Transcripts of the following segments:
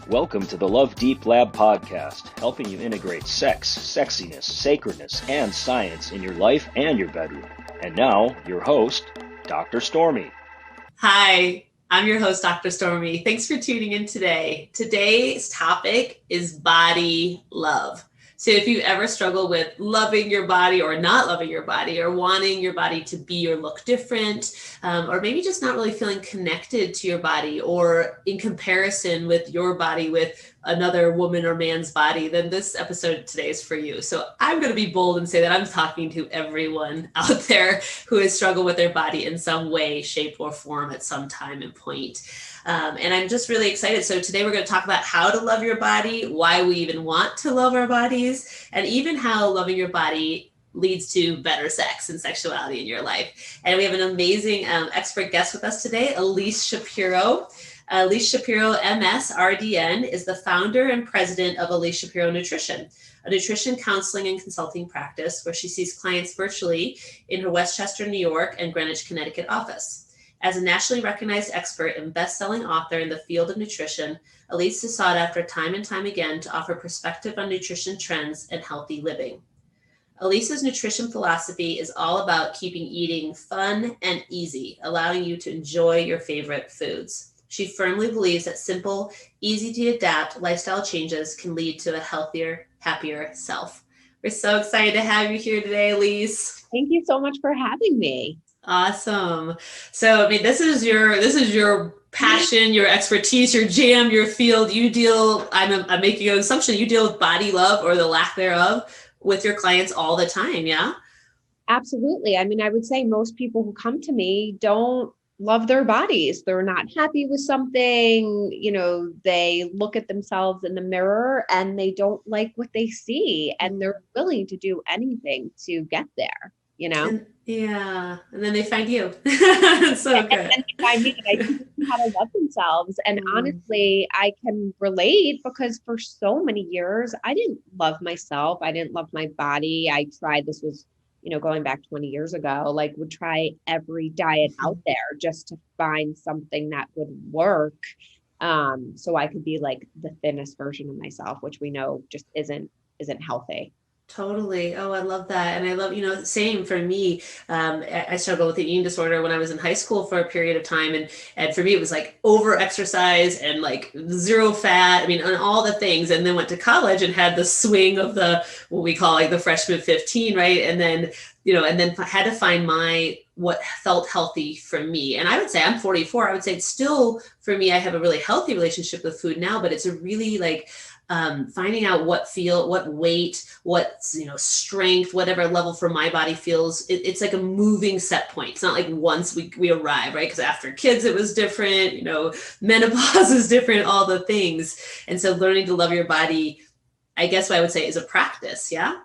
Welcome to the Love Deep Lab podcast, helping you integrate sex, sexiness, sacredness, and science in your life and your bedroom. And now, your host, Dr. Stormy. Hi, I'm your host, Dr. Stormy. Thanks for tuning in today. Today's topic is body love. So if you ever struggle with loving your body or not loving your body or wanting your body to be or look different, or maybe just not really feeling connected to your body or in comparison with your body with another woman or man's body, then this episode today is for you. So I'm going to be bold and say that I'm talking to everyone out there who has struggled with their body in some way, shape, or form at some time and point. And I'm just really excited. So today we're going to talk about how to love your body, why we even want to love our bodies, and even how loving your body leads to better sex and sexuality in your life. And we have an amazing expert guest with us today, Ilyse Schapiro. Ilyse Schapiro, MS, RDN, is the founder and president of Ilyse Schapiro Nutrition, a nutrition counseling and consulting practice where she sees clients virtually in her Westchester, New York, and Greenwich, Connecticut office. As a nationally recognized expert and best-selling author in the field of nutrition, Ilyse is sought after time and time again to offer perspective on nutrition trends and healthy living. Ilyse's nutrition philosophy is all about keeping eating fun and easy, allowing you to enjoy your favorite foods. She firmly believes that simple, easy to adapt lifestyle changes can lead to a healthier, happier self. We're so excited to have you here today, Ilyse. Thank you so much for having me. Awesome. So, I mean, this is your passion, your expertise, your jam, your field. You deal, I'm making an assumption, you deal with body love or the lack thereof with your clients all the time. Yeah. Absolutely. I mean, I would say most people who come to me don't love their bodies. They're not happy with something, they look at themselves in the mirror and they don't like what they see and they're willing to do anything to get there, And then they find you. So good. And then they find me and I teach them how to love themselves. And honestly, I can relate because for so many years, I didn't love myself. I didn't love my body. I tried, this was going back 20 years ago, would try every diet out there just to find something that would work. So I could be like the thinnest version of myself, which we know just isn't healthy. Totally. Oh, I love that. And I love, same for me. I struggled with the eating disorder when I was in high school for a period of time. And for me, it was like over exercise and like zero fat. I mean, on all the things. And then went to college and had the swing of what we call like the freshman 15, right? And then, and then had to find what felt healthy for me. And I would say I'm 44. I would say it's still for me, I have a really healthy relationship with food now, but it's a really finding out what weight, what, strength, whatever level for my body feels, it's like a moving set point. It's not like once we arrive, right? Because after kids, it was different, menopause is different, all the things. And so learning to love your body, I guess what I would say is a practice. Yeah.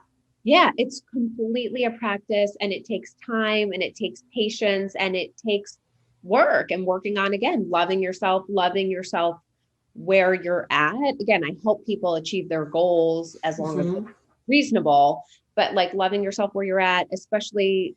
Yeah, it's completely a practice and it takes time and it takes patience and it takes work and working on, again, loving yourself where you're at. Again, I help people achieve their goals as long as it's reasonable, but loving yourself where you're at, especially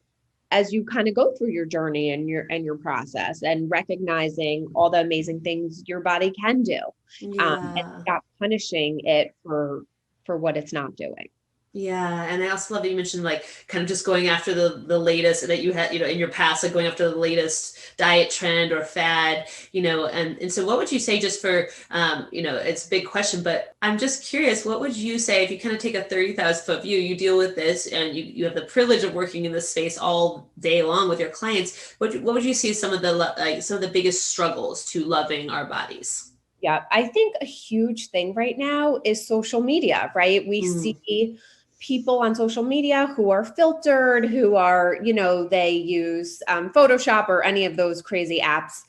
as you kind of go through your journey and your process and recognizing all the amazing things your body can do, and stop punishing it for what it's not doing. Yeah. And I also love that you mentioned kind of just going after the latest that you had, in your past, going after the latest diet trend or fad, and so what would you say just for, it's a big question, but I'm just curious, what would you say if you kind of take a 30,000 foot view, you deal with this and you have the privilege of working in this space all day long with your clients, what would you see as some of the biggest struggles to loving our bodies? Yeah. I think a huge thing right now is social media, right? We see people on social media who are filtered, who are, they use Photoshop or any of those crazy apps.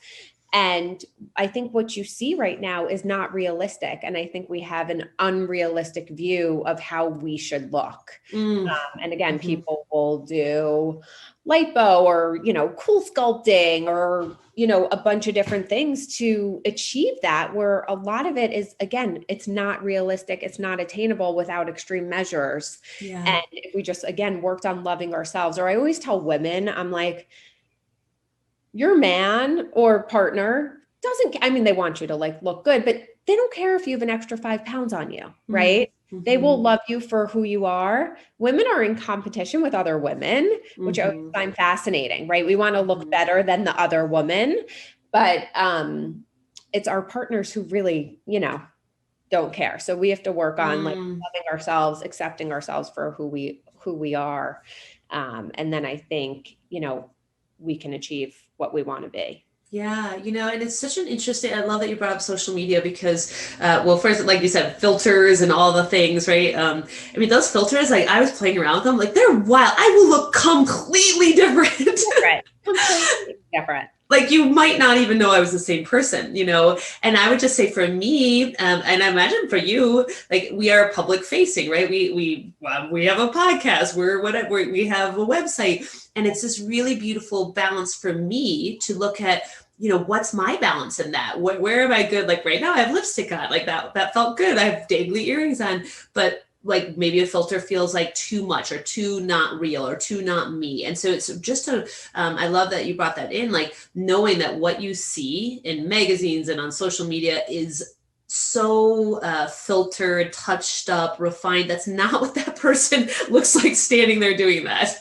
And I think what you see right now is not realistic. And I think we have an unrealistic view of how we should look. And again, people will do lipo or, cool sculpting or, a bunch of different things to achieve that, where a lot of it is, again, it's not realistic. It's not attainable without extreme measures. Yeah. And if we just, again, worked on loving ourselves, or I always tell women, I'm like, your man or partner I mean, they want you to like look good, but they don't care if you have an extra 5 pounds on you, right? Mm-hmm. They will love you for who you are. Women are in competition with other women, which I always find fascinating, right? We want to look better than the other woman, but it's our partners who really, don't care. So we have to work on like loving ourselves, accepting ourselves for who we are. And then I think, we can achieve what we want to be. Yeah, and it's such an interesting, I love that you brought up social media because, well, first, like you said, filters and all the things, right? I mean, those filters, like I was playing around with them, like they're wild. I will look completely different. Completely different. Like you might not even know I was the same person, and I would just say for me, and I imagine for you, like we are public facing, right? We have a podcast, we have a website, and it's this really beautiful balance for me to look at, what's my balance in that? Where am I good? Like right now I have lipstick on, like that felt good. I have dangly earrings on, but like maybe a filter feels like too much or too not real or too not me. And so it's just I love that you brought that in, like knowing that what you see in magazines and on social media is so filtered, touched up, refined. That's not what that person looks like standing there doing that.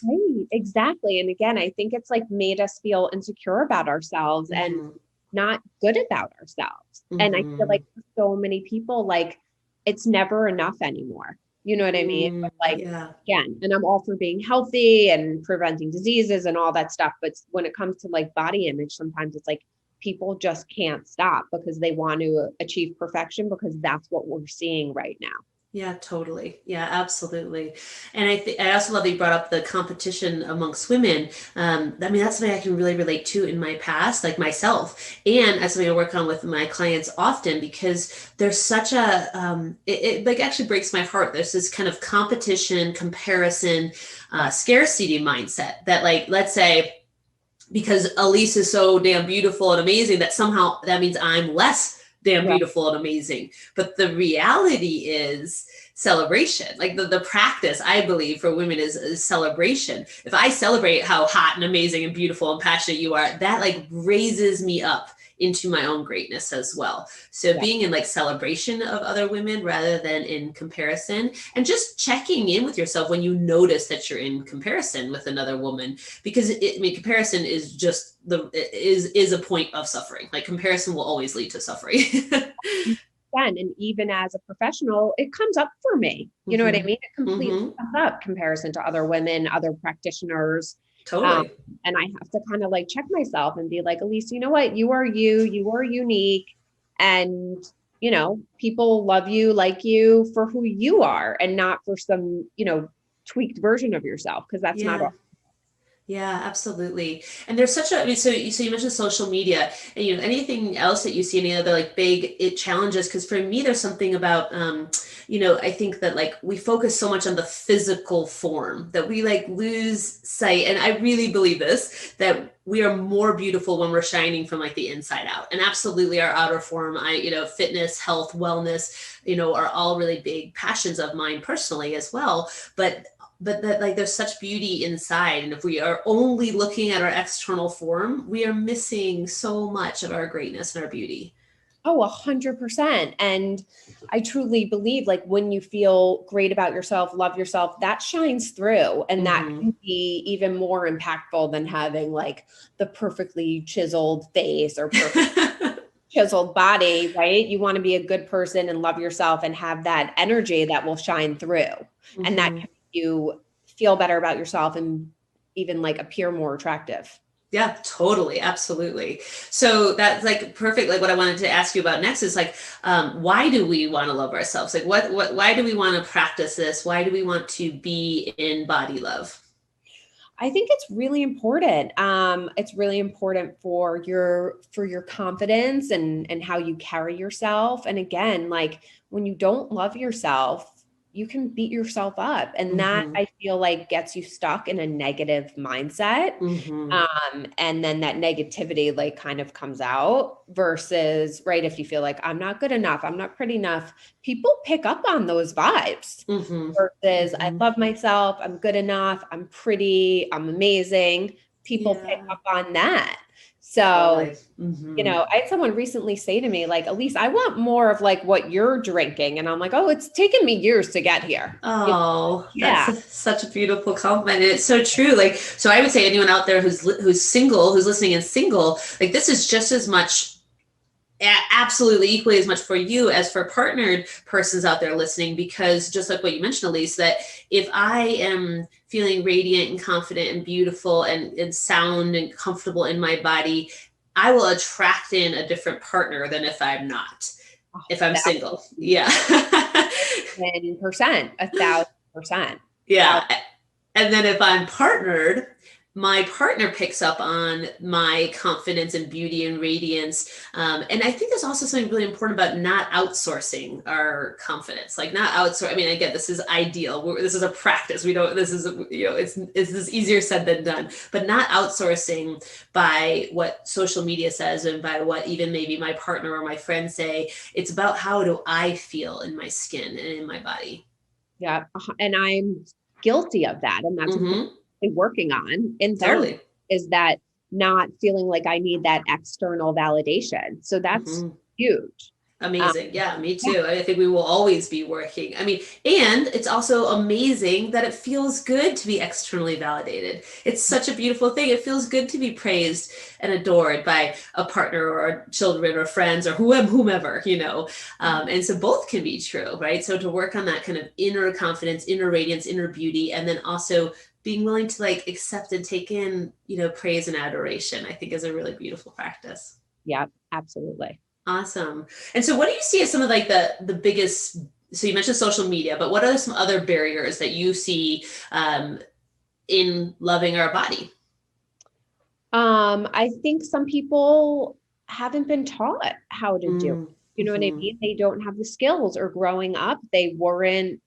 Right, exactly. And again, I think it's like made us feel insecure about ourselves and not good about ourselves. And I feel like for so many people, like, it's never enough anymore. You know what I mean? But like, again, and I'm all for being healthy and preventing diseases and all that stuff. But when it comes to like body image, sometimes it's like people just can't stop because they want to achieve perfection because that's what we're seeing right now. Yeah, totally. Yeah, absolutely. And I also love that you brought up the competition amongst women. I mean, that's something I can really relate to in my past, like myself. And that's something I work on with my clients often because there's such it like actually breaks my heart. There's this kind of competition, comparison, scarcity mindset that like, let's say, because Ilyse is so damn beautiful and amazing that somehow that means I'm less damn beautiful and amazing. But the reality is celebration. Like the practice, I believe, for women is celebration. If I celebrate how hot and amazing and beautiful and passionate you are, that like raises me up into my own greatness as well. So being in like celebration of other women rather than in comparison, and just checking in with yourself when you notice that you're in comparison with another woman, because comparison is just is a point of suffering. Like comparison will always lead to suffering. And even as a professional, it comes up for me. You know what I mean? It completely comes up comparison to other women, other practitioners. Totally. And I have to kind of like check myself and be like, Ilyse, you know what? You are unique. And, people love you, like you for who you are and not for some, tweaked version of yourself. Cause that's not all. Yeah, absolutely. And there's such so you mentioned social media and, anything else that you see, any other like big challenges? Cause for me, there's something about, I think that like we focus so much on the physical form that we like lose sight. And I really believe this, that we are more beautiful when we're shining from like the inside out. And absolutely our outer form, fitness, health, wellness, are all really big passions of mine personally as well. But that like there's such beauty inside. And if we are only looking at our external form, we are missing so much of our greatness and our beauty. Oh, 100%. And I truly believe like when you feel great about yourself, love yourself, that shines through. And that can be even more impactful than having like the perfectly chiseled face or perfect chiseled body, right? You want to be a good person and love yourself and have that energy that will shine through. And that can you feel better about yourself and even like appear more attractive. Yeah, totally. Absolutely. So that's like perfect. Like what I wanted to ask you about next is like, why do we want to love ourselves? Like why do we want to practice this? Why do we want to be in body love? I think it's really important. It's really important for your confidence and how you carry yourself. And again, like when you don't love yourself, you can beat yourself up. And that I feel like gets you stuck in a negative mindset. And then that negativity like kind of comes out versus, right, if you feel like I'm not good enough, I'm not pretty enough, people pick up on those vibes versus I love myself, I'm good enough, I'm pretty, I'm amazing. People pick up on that. So, I had someone recently say to me, like, Ilyse, I want more of like what you're drinking. And I'm like, oh, it's taken me years to get here. Oh, that's such a beautiful compliment. And it's so true. Like, so I would say anyone out there who's single, who's listening and single, like this is just as much, absolutely equally as much for you as for partnered persons out there listening, because just like what you mentioned, Ilyse, that if I am feeling radiant and confident and beautiful and sound and comfortable in my body, I will attract in a different partner than if I'm not, if I'm single. Yeah. 10%, 1,000%. Yeah. And then if I'm partnered, my partner picks up on my confidence and beauty and radiance. And I think there's also something really important about not outsourcing our confidence, like not outsource. I mean, again, this is ideal. This is a practice. This is easier said than done, but not outsourcing by what social media says and by what even maybe my partner or my friends say. It's about how do I feel in my skin and in my body. Yeah. And I'm guilty of that. And that's working on in therapy is that not feeling like I need that external validation. So that's huge. Amazing. Yeah, me too. I think we will always be working. I mean, and it's also amazing that it feels good to be externally validated. It's such a beautiful thing. It feels good to be praised and adored by a partner or children or friends or whomever, and so both can be true, right? So to work on that kind of inner confidence, inner radiance, inner beauty, and then also being willing to like accept and take in, praise and adoration, I think is a really beautiful practice. Yeah, absolutely. Awesome. And so what do you see as some of like the biggest, so you mentioned social media, but what are some other barriers that you see in loving our body? I think some people haven't been taught how to do it. You know what I mean? They don't have the skills, or growing up, they weren't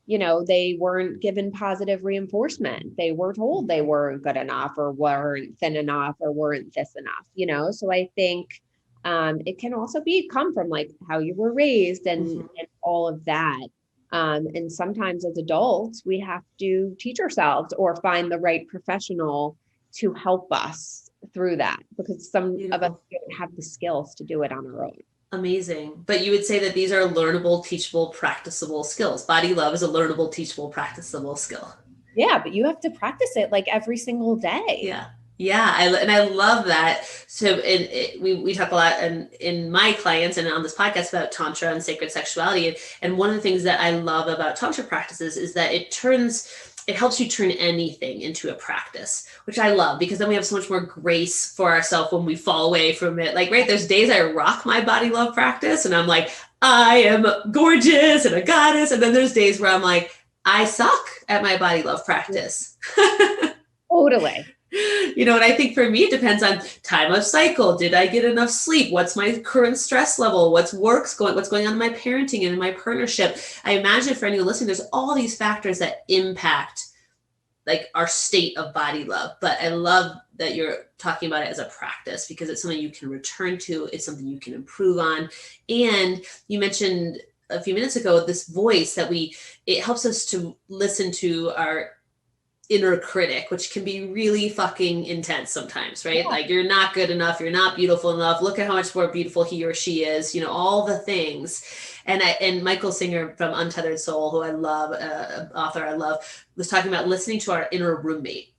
given positive reinforcement. They were told they weren't good enough or weren't thin enough or weren't this enough, So I think it can also come from like how you were raised and all of that. And sometimes as adults, we have to teach ourselves or find the right professional to help us through that, because some of us don't have the skills to do it on our own. Amazing. But you would say that these are learnable, teachable, practicable skills. Body love is a learnable, teachable, practicable skill. Yeah, but you have to practice it like every single day. Yeah. Yeah. I love that. So we talk a lot in my clients and on this podcast about Tantra and sacred sexuality. And one of the things that I love about Tantra practices is that it helps you turn anything into a practice, which I love, because then we have so much more grace for ourselves when we fall away from it. Like, right, there's days I rock my body love practice and I'm like, I am gorgeous and a goddess. And then there's days where I'm like, I suck at my body love practice. Totally. And I think for me, it depends on time of cycle. Did I get enough sleep? What's my current stress level? What's going on in my parenting and in my partnership? I imagine for anyone listening, there's all these factors that impact like our state of body love. But I love that you're talking about it as a practice, because it's something you can return to. It's something you can improve on. And you mentioned a few minutes ago, this voice that it helps us to listen to our inner critic, which can be really fucking intense sometimes, right? Yeah. Like, you're not good enough. You're not beautiful enough. Look at how much more beautiful he or she is, all the things. And Michael Singer from Untethered Soul, who I love, author I love, was talking about listening to our inner roommate,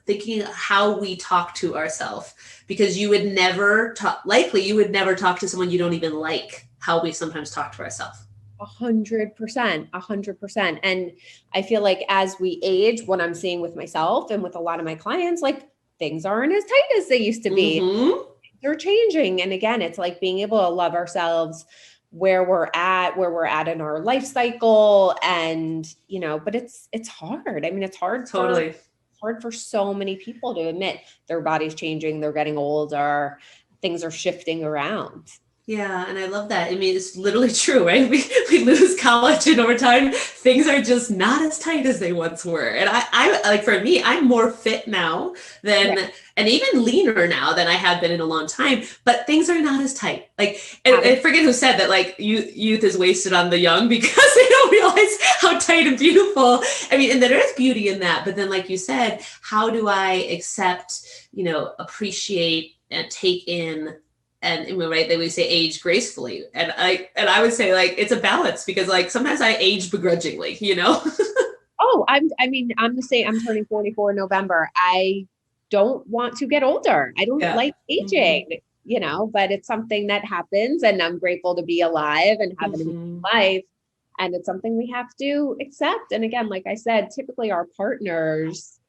thinking how we talk to ourselves, because you would never talk to someone you don't even like, how we sometimes talk to ourselves. 100%. And I feel like as we age, what I'm seeing with myself and with a lot of my clients, like, things aren't as tight as they used to be. They're changing. And again, it's like being able to love ourselves where we're at in our life cycle. And, but it's hard. I mean, it's hard. Totally. It's hard for so many people to admit their body's changing. They're getting older. Things are shifting around. Yeah. And I love that. I mean, it's literally true, right? We lose collagen over time. Things are just not as tight as they once were. And I like, for me, I'm more fit now and even leaner now than I have been in a long time, but things are not as tight. Like, and I forget who said that, like, youth is wasted on the young because they don't realize how tight and beautiful. I mean, and there is beauty in that, but then, like you said, how do I accept, appreciate, take in, and right, they would say age gracefully. And I would say like, it's a balance, because like sometimes I age begrudgingly, you know? Oh, I'm the same. I'm turning 44 in November. I don't want to get older. I don't like aging, you know, but it's something that happens, and I'm grateful to be alive and have an amazing life. And it's something we have to accept. And again, like I said, typically our partners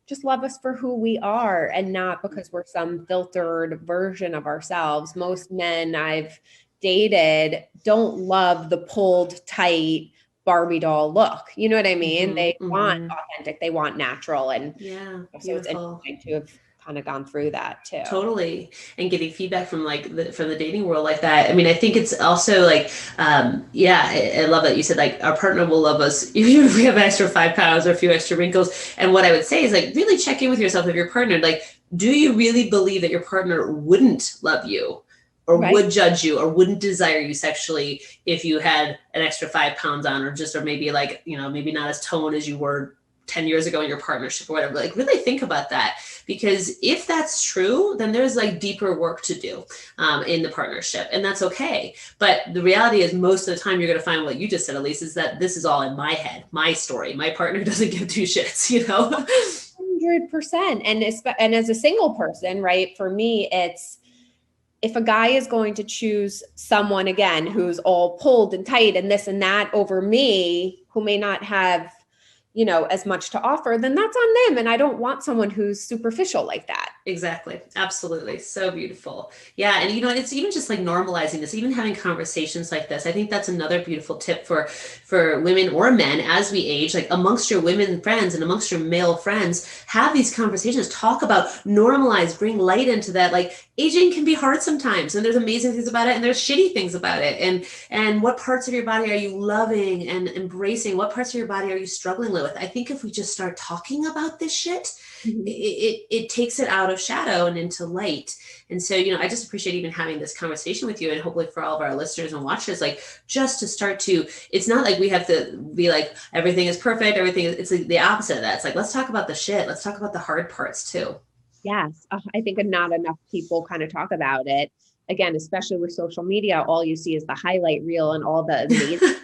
just love us for who we are, and not because we're some filtered version of ourselves. Most men I've dated don't love the pulled tight Barbie doll look. You know what I mean? They want authentic, they want natural. And so it's interesting to have kind of gone through that too. Totally. And getting feedback from from the dating world like that. I mean, I think it's also like, I love that you said like our partner will love us even if we have an extra 5 pounds or a few extra wrinkles. And what I would say is like, really check in with yourself, with your partner. Like, do you really believe that your partner wouldn't love you, or would judge you, or wouldn't desire you sexually if you had an extra 5 pounds on, or maybe like, you know, maybe not as toned as you were 10 years ago in your partnership or whatever? Like, really think about that, because if that's true, then there's like deeper work to do in the partnership, and that's okay. But the reality is, most of the time you're going to find what you just said, Ilyse, is that this is all in my head, my story. My partner doesn't give 2 shits, you know? 100%. And as a single person, right, for me, it's, if a guy is going to choose someone, again, who's all pulled and tight and this and that over me, who may not have, you know, as much to offer, then that's on them. And I don't want someone who's superficial like that. Exactly. Absolutely. So beautiful. Yeah. And, you know, it's even just like normalizing this, even having conversations like this. I think that's another beautiful tip for women or men as we age, like amongst your women friends and amongst your male friends, have these conversations, talk about, normalize, bring light into that. Like, aging can be hard sometimes, and there's amazing things about it, and there's shitty things about it. And what parts of your body are you loving and embracing? What parts of your body are you struggling with? I think if we just start talking about this shit, it takes it out of shadow and into light. And so, you know, I just appreciate even having this conversation with you, and hopefully for all of our listeners and watchers, like, just to start to, it's not like we have to be like, everything is perfect, it's like the opposite of that. It's like, let's talk about the shit. Let's talk about the hard parts too. Yes. I think not enough people kind of talk about it. Again, especially with social media, all you see is the highlight reel and all the amazing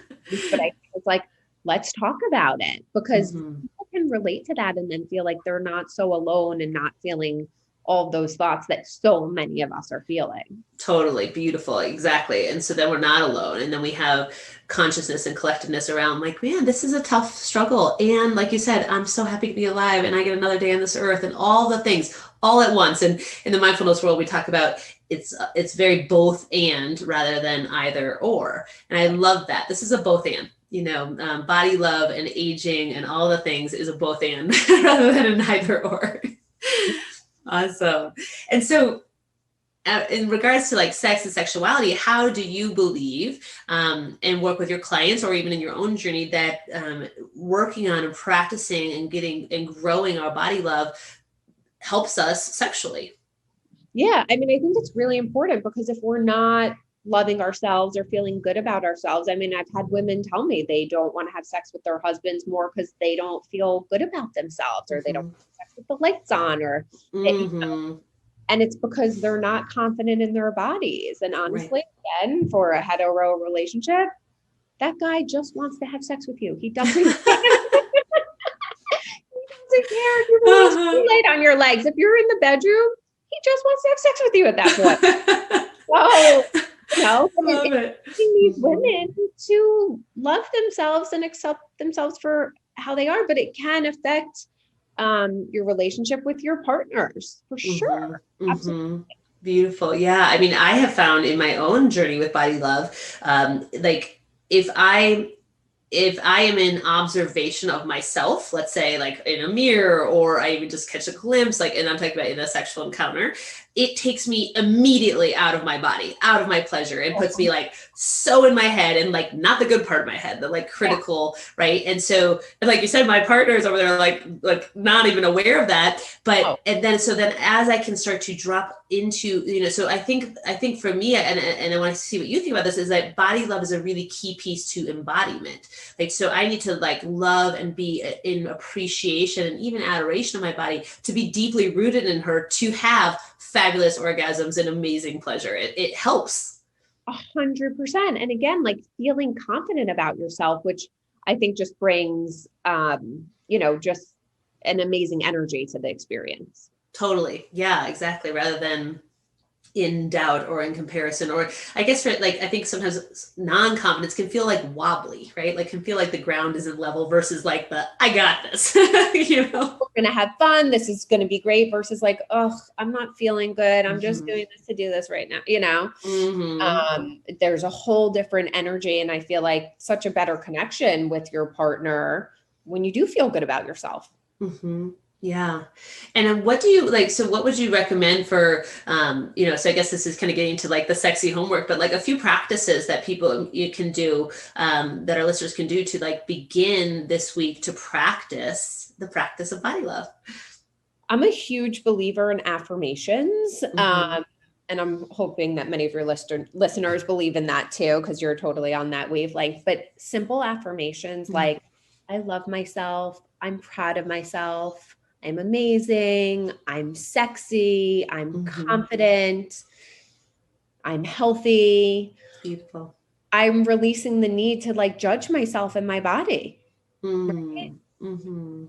but I think it's like, let's talk about it, because people can relate to that and then feel like they're not so alone and not feeling all those thoughts that so many of us are feeling. Totally. Beautiful. Exactly. And so then we're not alone. And then we have consciousness and collectiveness around, like, man, this is a tough struggle. And like you said, I'm so happy to be alive, and I get another day on this earth, and all the things all at once. And in the mindfulness world, we talk about it's very both and rather than either or. And I love that. This is a both and. You know, body love and aging and all the things is a both and rather than a neither or. Awesome. And so in regards to like sex and sexuality, how do you believe and work with your clients, or even in your own journey, that working on and practicing and getting and growing our body love helps us sexually? Yeah. I mean, I think it's really important, because if we're not loving ourselves or feeling good about ourselves. I mean, I've had women tell me they don't want to have sex with their husbands more because they don't feel good about themselves, or they don't have sex with the lights on, or you know, and it's because they're not confident in their bodies. And honestly, again, for a hetero relationship, that guy just wants to have sex with you. He doesn't care. He doesn't care if you're late on your legs. If you're in the bedroom, he just wants to have sex with you at that point. So, you know, it's these women to love themselves and accept themselves for how they are, but it can affect your relationship with your partners for sure. Absolutely. Beautiful. Yeah. I mean, I have found in my own journey with body love, like if I am in observation of myself, let's say like in a mirror, or I even just catch a glimpse, like, and I'm talking about in a sexual encounter, it takes me immediately out of my body, out of my pleasure, and puts me like so in my head, and like not the good part of my head, the like critical, right? And so, and like you said, my partner's over there like not even aware of that, but and then as I can start to drop into, so I think for me, and I want to see what you think about this, is that body love is a really key piece to embodiment. Like, so I need to like love and be in appreciation and even adoration of my body to be deeply rooted in her, to have fabulous orgasms and amazing pleasure. It helps. 100%. And again, like feeling confident about yourself, which I think just brings, just an amazing energy to the experience. Totally. Yeah, exactly. Rather than in doubt or in comparison, or I guess I think sometimes non-confidence can feel like wobbly, right? Like can feel like the ground isn't level versus like I got this, We're going to have fun. This is going to be great versus like, oh, I'm not feeling good. I'm just doing this to do this right now. There's a whole different energy. And I feel like such a better connection with your partner when you do feel good about yourself. Mm-hmm. Yeah. And what do you like, so what would you recommend for, so I guess this is kind of getting to like the sexy homework, but like a few practices that you can do, that our listeners can do to like begin this week to practice the practice of body love? I'm a huge believer in affirmations. Mm-hmm. And I'm hoping that many of your listeners believe in that too, because you're totally on that wavelength. But simple affirmations like, I love myself. I'm proud of myself. I'm amazing. I'm sexy. I'm confident. I'm healthy. Beautiful. I'm releasing the need to like judge myself and my body. Right?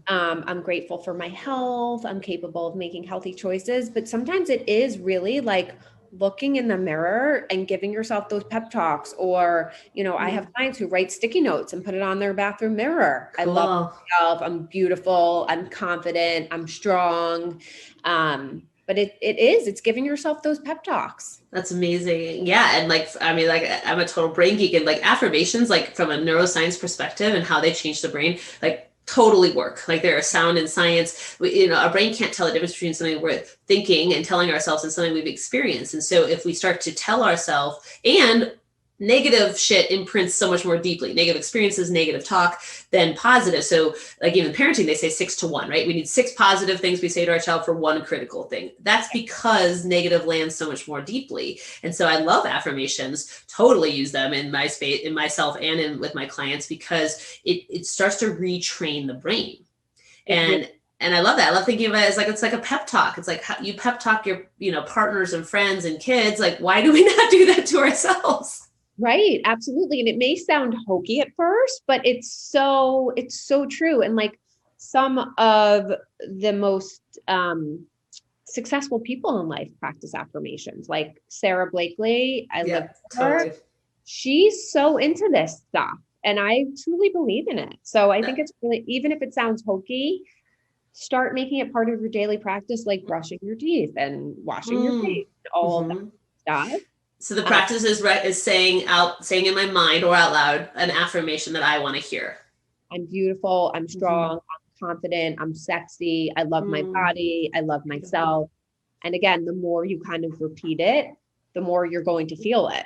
I'm grateful for my health. I'm capable of making healthy choices, but sometimes it is really like looking in the mirror and giving yourself those pep talks, or, I have clients who write sticky notes and put it on their bathroom mirror. Cool. I love myself. I'm beautiful. I'm confident. I'm strong. But it's giving yourself those pep talks. That's amazing. Yeah. And I'm a total brain geek, and like affirmations, like from a neuroscience perspective and how they change the brain, like totally work. Like they're sound in science. Our brain can't tell the difference between something we're thinking and telling ourselves and something we've experienced. And so if we start to tell ourselves, and negative shit imprints so much more deeply, negative experiences, negative talk, than positive. So like even parenting, they say 6-1, right? We need 6 positive things we say to our child for 1 critical thing. That's because negative lands so much more deeply. And so I love affirmations, totally use them in my space, in myself and with my clients, because it starts to retrain the brain. And I love that. I love thinking of it as like, it's like a pep talk. It's like how you pep talk your, partners and friends and kids. Like, why do we not do that to ourselves? Right. Absolutely. And it may sound hokey at first, but it's so true. And like some of the most successful people in life practice affirmations, like Sarah Blakely. I love her. Totally. She's so into this stuff, and I truly believe in it. So I think it's really, even if it sounds hokey, start making it part of your daily practice, like brushing your teeth and washing your face, all that stuff. So the practice is saying in my mind or out loud an affirmation that I want to hear. I'm beautiful. I'm strong. I'm confident. I'm sexy. I love my body. I love myself. And again, the more you kind of repeat it, the more you're going to feel it.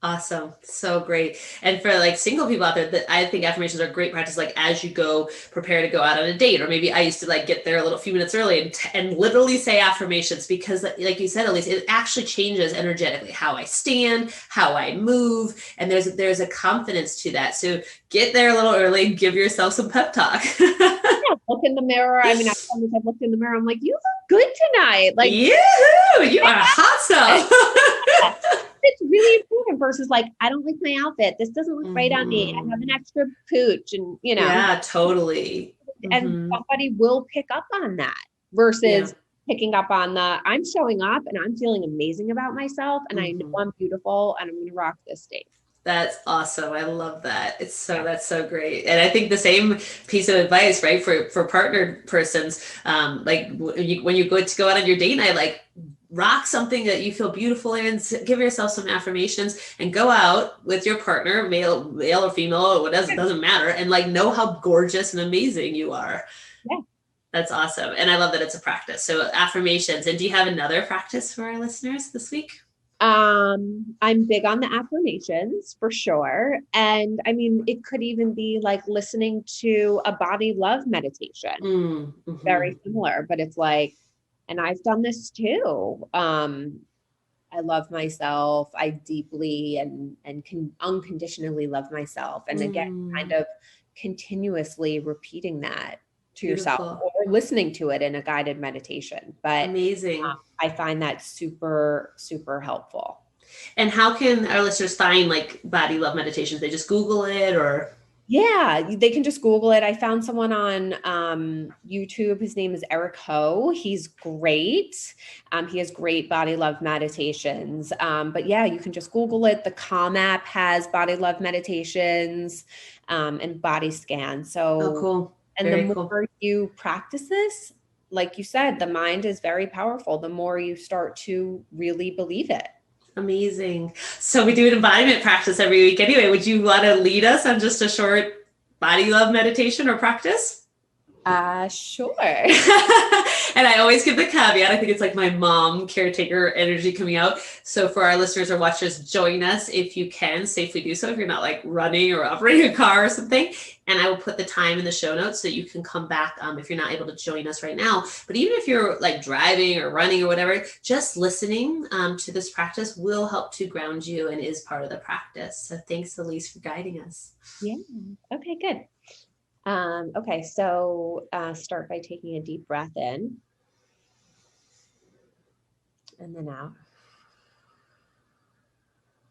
Awesome. So great. And for like single people out there, that I think affirmations are great practice, like as you go prepare to go out on a date, or maybe I used to like get there a few minutes early and literally say affirmations, because like you said, Ilyse, it actually changes energetically how I stand, how I move. And there's a confidence to that. So get there a little early and give yourself some pep talk. Look in the mirror. I mean, I've looked in the mirror. I'm like, you look good tonight. Like, yoo-hoo, you are hot stuff. It's really important versus like, I don't like my outfit. This doesn't look right on me. I have an extra pooch, and Yeah, totally. And somebody will pick up on that versus picking up on I'm showing up and I'm feeling amazing about myself, and I know I'm beautiful and I'm going to rock this date. That's awesome. I love that. That's so great. And I think the same piece of advice, right, for partnered persons, like when you go out on your date night, like rock something that you feel beautiful in, give yourself some affirmations, and go out with your partner, male or female, or whatever, it doesn't matter. And like, know how gorgeous and amazing you are. Yeah. That's awesome. And I love that it's a practice. So affirmations. And do you have another practice for our listeners this week? I'm big on the affirmations for sure. And I mean, it could even be like listening to a body love meditation. Very similar, but it's like, And I've done this too. I love myself. I deeply and can unconditionally love myself. And again, kind of continuously repeating that to yourself or listening to it in a guided meditation. But amazing. I find that super, super helpful. And how can our listeners find like body love meditations? They just Google it or? Yeah, they can just Google it. I found someone on YouTube. His name is Eric Ho. He's great. He has great body love meditations. But yeah, you can just Google it. The Calm app has body love meditations and body scans. So, cool. And very the more you practice this, like you said, the mind is very powerful. The more you start to really believe it. Amazing. So we do an embodiment practice every week anyway. Would you want to lead us on just a short body love meditation or practice? Sure. And I always give the caveat. I think it's like my mom caretaker energy coming out. So for our listeners or watchers, join us if you can safely do so, if you're not like running or operating a car or something. And I will put the time in the show notes so you can come back if you're not able to join us right now. But even if you're like driving or running or whatever, just listening to this practice will help to ground you and is part of the practice. So thanks, Ilyse, for guiding us. Yeah. Okay, good. Okay, so start by taking a deep breath in and then out.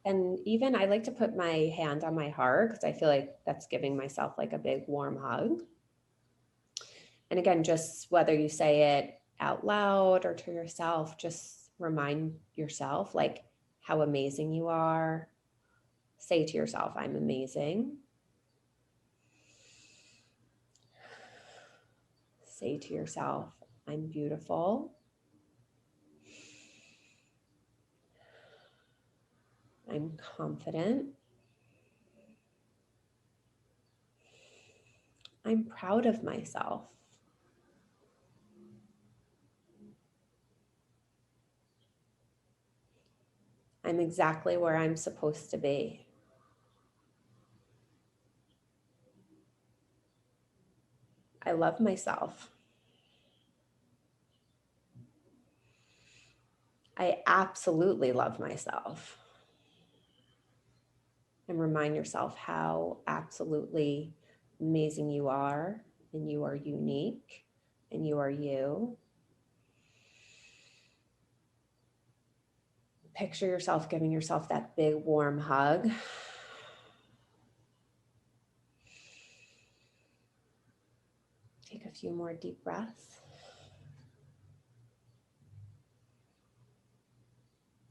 And even I like to put my hand on my heart because I feel like that's giving myself like a big warm hug. And again, just whether you say it out loud or to yourself, just remind yourself like how amazing you are. Say to yourself, I'm amazing. Say to yourself, I'm beautiful. I'm confident. I'm proud of myself. I'm exactly where I'm supposed to be. I love myself. I absolutely love myself. And remind yourself how absolutely amazing you are, and you are unique, and you are you. Picture yourself giving yourself that big warm hug. Take a few more deep breaths.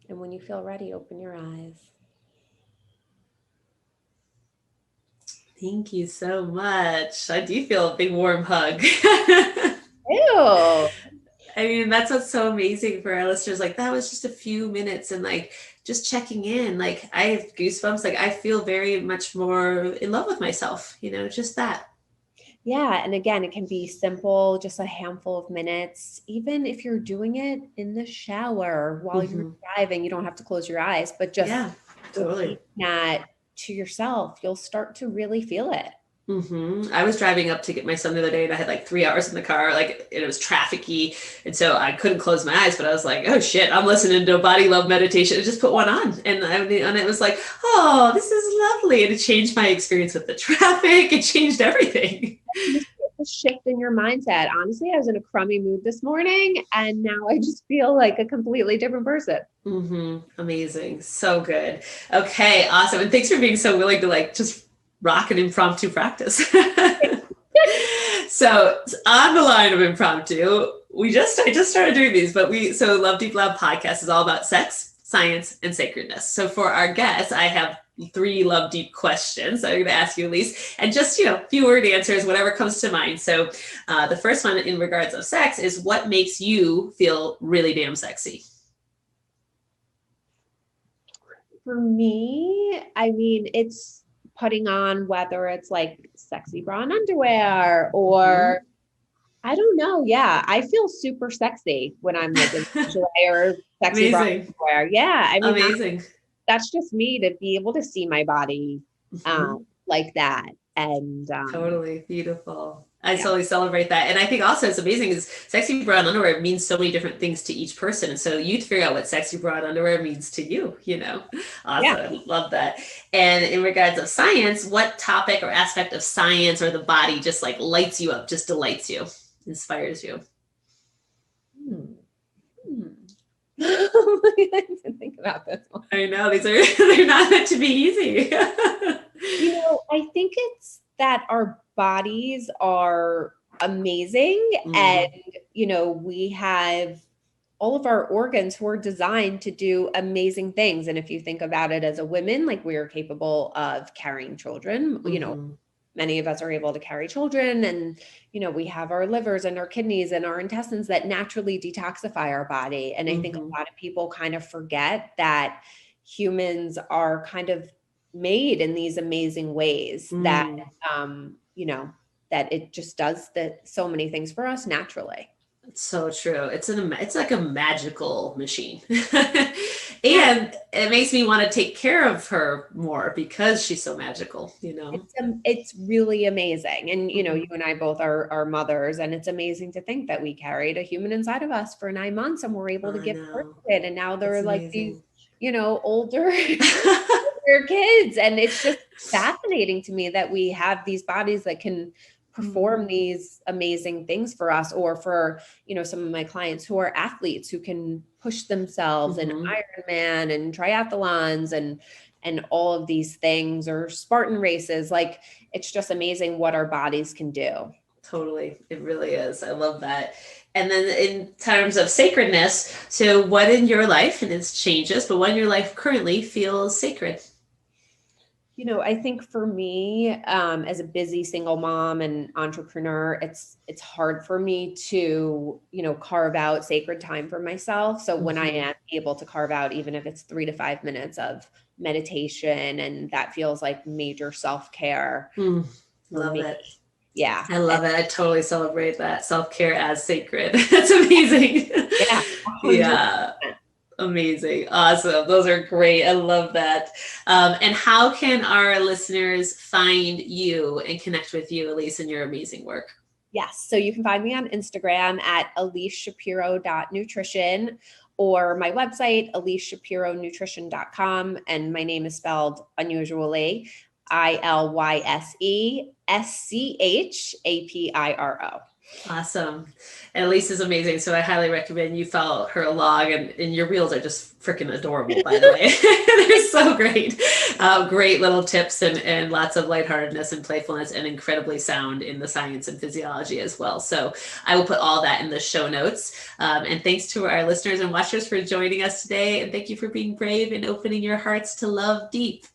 And when you feel ready, open your eyes. Thank you so much. I do feel a big warm hug. Ew. I mean, that's what's so amazing for our listeners. Like that was just a few minutes and like just checking in. Like I have goosebumps. Like I feel very much more in love with myself, just that. Yeah. And again, it can be simple, just a handful of minutes. Even if you're doing it in the shower while you're driving, you don't have to close your eyes, but just totally that to yourself, you'll start to really feel it. I was driving up to get my son the other day and I had like 3 hours in the car, and it was trafficy. And so I couldn't close my eyes, but I was like, oh shit, I'm listening to a body love meditation. I just put one on and it was like, oh, this is lovely. And it changed my experience with the traffic. It changed everything. A shift in your mindset. Honestly, I was in a crummy mood this morning and now I just feel like a completely different person. Amazing. So good. Okay. Awesome. And thanks for being so willing to like just rock an impromptu practice. So on the line of impromptu, I just started doing these, but Love Deep Lab podcast is all about sex, science, and sacredness. So for our guests, I have 3 love deep questions I'm going to ask you, Ilyse, and just, few word answers, whatever comes to mind. So the first one in regards of sex is, what makes you feel really damn sexy? For me, I mean, it's putting on, whether it's like sexy bra and underwear or I don't know. Yeah. I feel super sexy when I'm like in lingerie or sexy bra and underwear. Yeah. I mean, amazing. That's just me to be able to see my body like that. And totally beautiful. I totally celebrate that. And I think also it's amazing is sexy bra and underwear means so many different things to each person. And so you figure out what sexy bra and underwear means to you, you know? Awesome. Yeah. Love that. And in regards of science, what topic or aspect of science or the body just like lights you up, just delights you, inspires you? I didn't think about this one. I know they're not meant to be easy. You know, I think it's that our bodies are amazing and, you know, we have all of our organs who are designed to do amazing things. And if you think about it as a woman, like we are capable of carrying children, you know, many of us are able to carry children and, you know, we have our livers and our kidneys and our intestines that naturally detoxify our body. And I think a lot of people kind of forget that humans are kind of made in these amazing ways that, you know, that it just does so many things for us naturally. It's so true. It's like a magical machine. And it makes me want to take care of her more because she's so magical, you know. It's really amazing. And, you know, you and I both are mothers, and it's amazing to think that we carried a human inside of us for 9 months and we're able to give birth to it. And now they're like these, you know, older kids. And it's just fascinating to me that we have these bodies that can perform these amazing things for us, or for, you know, some of my clients who are athletes who can push themselves in Ironman and triathlons and all of these things, or Spartan races. Like, it's just amazing what our bodies can do. Totally. It really is. I love that. And then in terms of sacredness, so what in your life, and it's changes, but what in your life currently feels sacred? You know, I think for me, as a busy single mom and entrepreneur, it's hard for me to, you know, carve out sacred time for myself. So when I am able to carve out, even if it's 3 to 5 minutes of meditation, and that feels like major self-care. Love it. Yeah. I love it. I totally celebrate that self-care as sacred. That's amazing. Yeah. 100%. Yeah. Amazing. Awesome. Those are great. I love that. And how can our listeners find you and connect with you, Ilyse, in your amazing work? Yes. So you can find me on Instagram at ilyshapiro.nutrition, or my website, ilyseSchapiroNutrition.com. And my name is spelled unusually, ILYSESCHAPIRO. Awesome. And Ilyse is amazing. So I highly recommend you follow her along, and your reels are just freaking adorable, by the way. They're so great. Great little tips and lots of lightheartedness and playfulness, and incredibly sound in the science and physiology as well. So I will put all that in the show notes. And thanks to our listeners and watchers for joining us today. And thank you for being brave and opening your hearts to love deep.